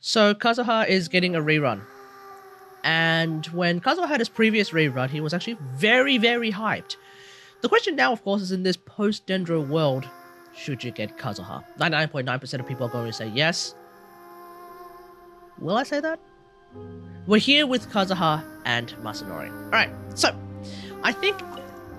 So Kazuha is getting a rerun. And when Kazuha had his previous rerun, he was actually very, very hyped. The question now, of course, is in this post-Dendro world, should you get Kazuha? 99.9% of people are going to say yes. Will I say that? We're here with Kazuha and Masanori. Alright, so I think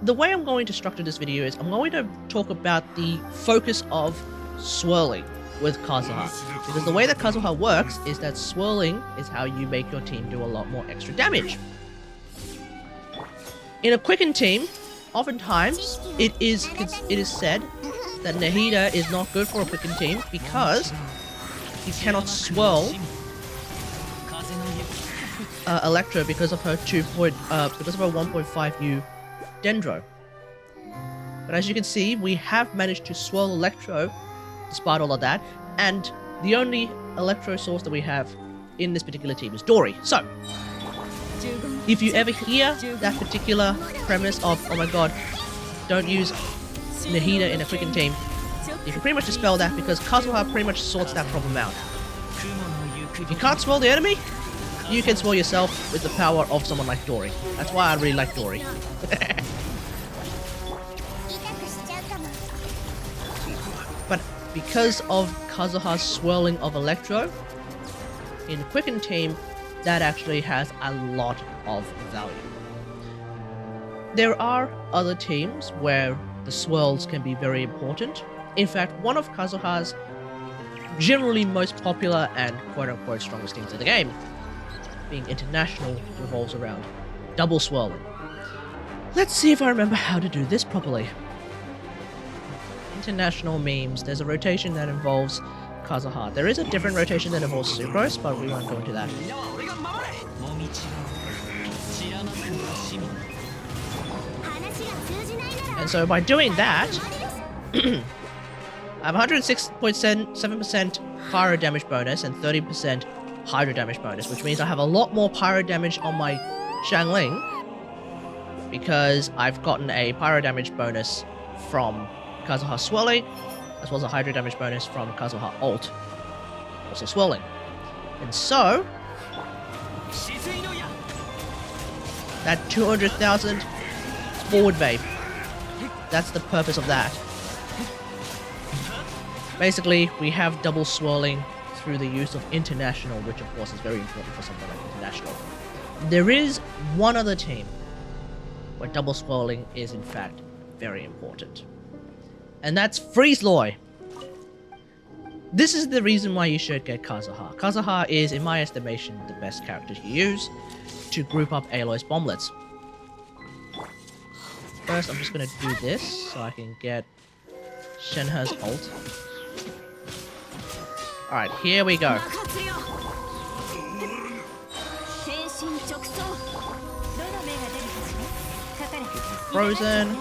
the way I'm going to structure this video is I'm going to talk about the focus of swirling with Kazuha. Because the way that Kazuha works is that swirling is how you make your team do a lot more extra damage. In a quicken team, oftentimes it is said that Nahida is not good for a quicken team because you cannot swirl Electro because of her 1.5U Dendro. But as you can see, we have managed to swirl Electro despite all of that, and the only Electro source that we have in this particular team is Dori. So, if you ever hear that particular premise of, oh my god, don't use Nahida in a quicken team, you can pretty much dispel that because Kazuha pretty much sorts that problem out. If you can't swirl the enemy, you can swirl yourself with the power of someone like Dori. That's why I really like Dori. But because of Kazuha's swirling of Electro, in Quicken Team, that actually has a lot of value. There are other teams where the swirls can be very important. In fact, one of Kazuha's generally most popular and quote-unquote strongest teams in the game, being International, revolves around double swirling. Let's see if I remember how to do this properly. International memes, there's a rotation that involves Kazuha. There is a different rotation that involves Sucrose, but we won't go into that. And so by doing that, I have 106.7% pyro damage bonus and 30% hydro damage bonus, which means I have a lot more pyro damage on my Xiangling because I've gotten a pyro damage bonus from Kazuha swirling, as well as a hydro damage bonus from Kazuha ult, also swirling. And so, that 200,000 forward vape, that's the purpose of that. Basically, we have double swirling through the use of International, which of course is very important for something like International. There is one other team where double swirling is in fact very important. And that's Freeze-Loy. This is the reason why you should get Kazuha. Kazuha is, in my estimation, the best character to use to group up Aloy's bomblets. First, I'm just going to do this so I can get Shenhe's ult. Alright, here we go. Frozen.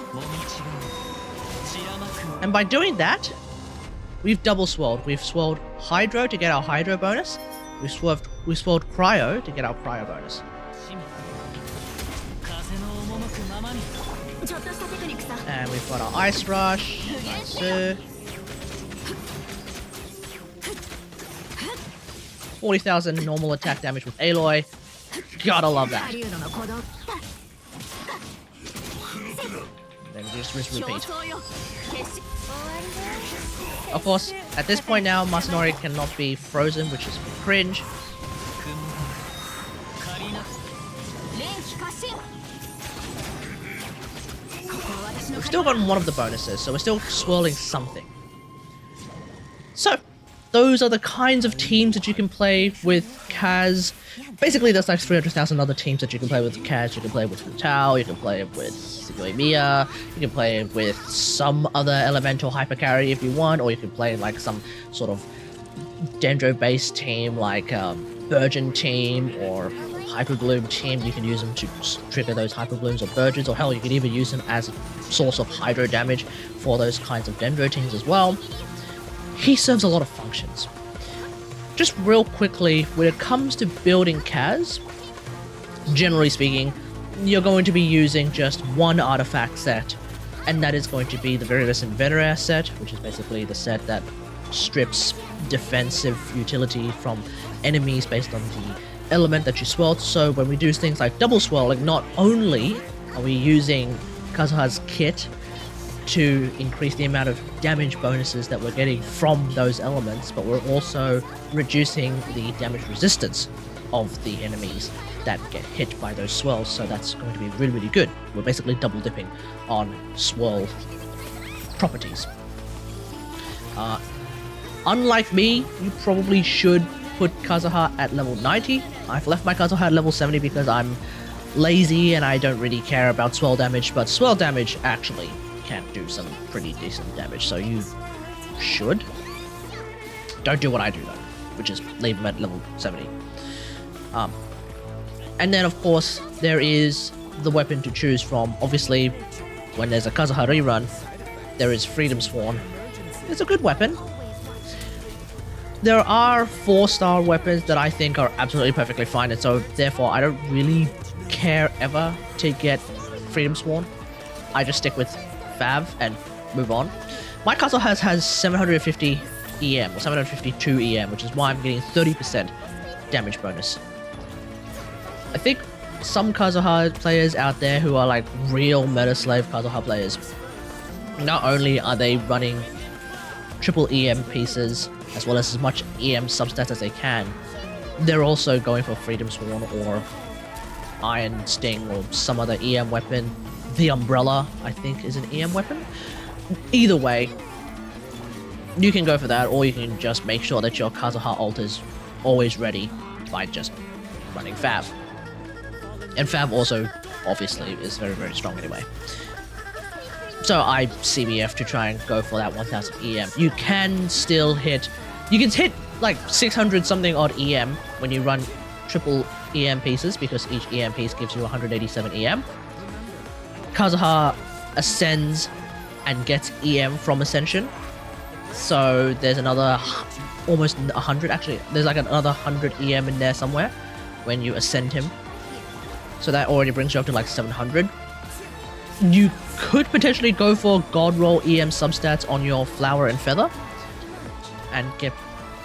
And by doing that, we've double swirled. We've swirled Hydro to get our Hydro bonus. We've swirled Cryo to get our Cryo bonus. And we've got our Ice Rush. Nice. 40,000 normal attack damage with Aloy. Gotta love that. Then just repeat. Of course, at this point now, Masanori cannot be frozen, which is cringe. We've still gotten one of the bonuses, so we're still swirling something. So, those are the kinds of teams that you can play with Kaz. Basically, there's like 300,000 other teams that you can play with Kaz. You can play with Tao, you can play with Mia, you can play with some other elemental hypercarry if you want, or you can play like some sort of Dendro-based team like Virgin team or Hyperbloom team. You can use them to trigger those Hyperblooms or Virgins, or hell, you can even use them as a source of Hydro damage for those kinds of Dendro teams as well. He serves a lot of functions. Just real quickly, when it comes to building Kaz, generally speaking, you're going to be using just one artifact set, and that is going to be the Veritas Inventor set, which is basically the set that strips defensive utility from enemies based on the element that you swirled. So when we do things like double swirling, not only are we using Kazuha's kit to increase the amount of damage bonuses that we're getting from those elements, but we're also reducing the damage resistance of the enemies that get hit by those swirls, so that's going to be really, really good. We're basically double dipping on swirl properties. Unlike me, you probably should put Kazuha at level 90. I've left my Kazuha at level 70 because I'm lazy and I don't really care about swirl damage, but swirl damage actually can do some pretty decent damage, so you should. Don't do what I do though, which is leave him at level 70. And then of course there is the weapon to choose from. Obviously, when there's a Kazuha rerun, there is Freedom Sworn. It's a good weapon. There are 4-star weapons that I think are absolutely perfectly fine, and so therefore I don't really care ever to get Freedom Sworn. I just stick with Fav and move on. My Kazuha has 750 EM, or 752 EM, which is why I'm getting 30% damage bonus. I think some Kazuha players out there who are like real meta slave Kazuha players, not only are they running triple EM pieces as well as much EM substats as they can, they're also going for Freedom Sworn or Iron Sting or some other EM weapon. The Umbrella, I think, is an EM weapon. Either way, you can go for that, or you can just make sure that your Kazuha ult is always ready by just running Fav. And Fav also, obviously, is very, very strong anyway. So I CBF to try and go for that 1000 EM. You can still hit... You can hit like 600 something odd EM when you run triple EM pieces, because each EM piece gives you 187 EM. Kazuha ascends and gets EM from Ascension. So there's another almost 100, actually. There's like another 100 EM in there somewhere when you ascend him. So that already brings you up to like 700. You could potentially go for God Roll EM substats on your Flower and Feather and get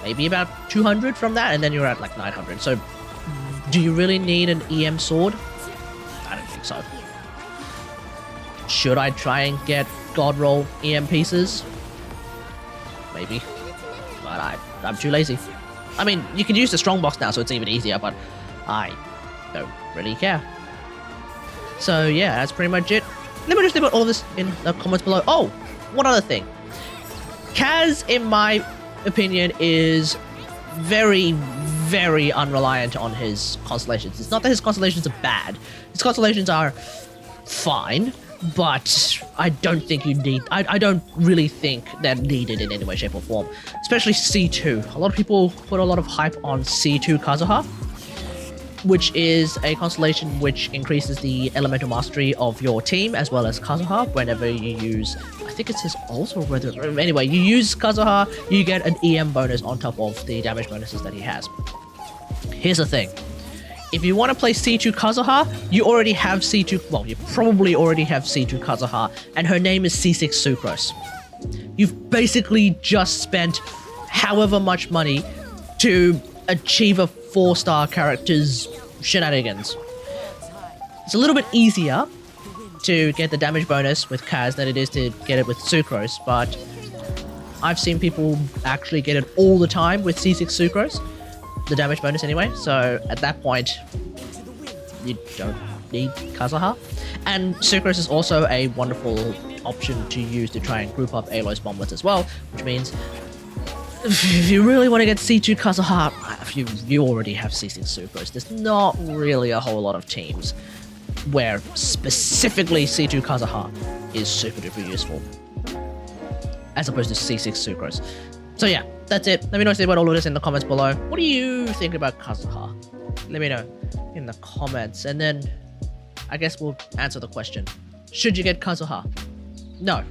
maybe about 200 from that, and then you're at like 900. So do you really need an EM sword? I don't think so. Should I try and get God Roll EM pieces? Maybe. But I'm too lazy. I mean, you can use the Strongbox now, so it's even easier, but I don't really care. So yeah, that's pretty much it. Let me just leave all of this in the comments below. Oh, one other thing. Kaz, in my opinion, is very, very unreliant on his constellations. It's not that his constellations are bad. His constellations are fine, but I don't think you need... I don't really think they're needed in any way, shape, or form. Especially C2. A lot of people put a lot of hype on C2 Kazuha, which is a constellation which increases the elemental mastery of your team as well as Kazuha whenever you use... I think it's his ult or whether... Anyway, you use Kazuha, you get an EM bonus on top of the damage bonuses that he has. Here's the thing. If you want to play C2 Kazuha, you already have C2... Well, you probably already have C2 Kazuha, and her name is C6 Sucrose. You've basically just spent however much money to achieve a 4-star character's shenanigans. It's a little bit easier to get the damage bonus with Kaz than it is to get it with Sucrose, but I've seen people actually get it all the time with C6 Sucrose, the damage bonus anyway, so at that point, you don't need Kazuha. And Sucrose is also a wonderful option to use to try and group up Aloy's bomblets as well, which means if you really want to get C2 Kazuha, you already have C6 Sucrose. There's not really a whole lot of teams where specifically C2 Kazuha is super duper useful, as opposed to C6 Sucrose. So yeah, that's it. Let me know about all of this in the comments below. What do you think about Kazuha? Let me know in the comments, and then I guess we'll answer the question. Should you get Kazuha? No.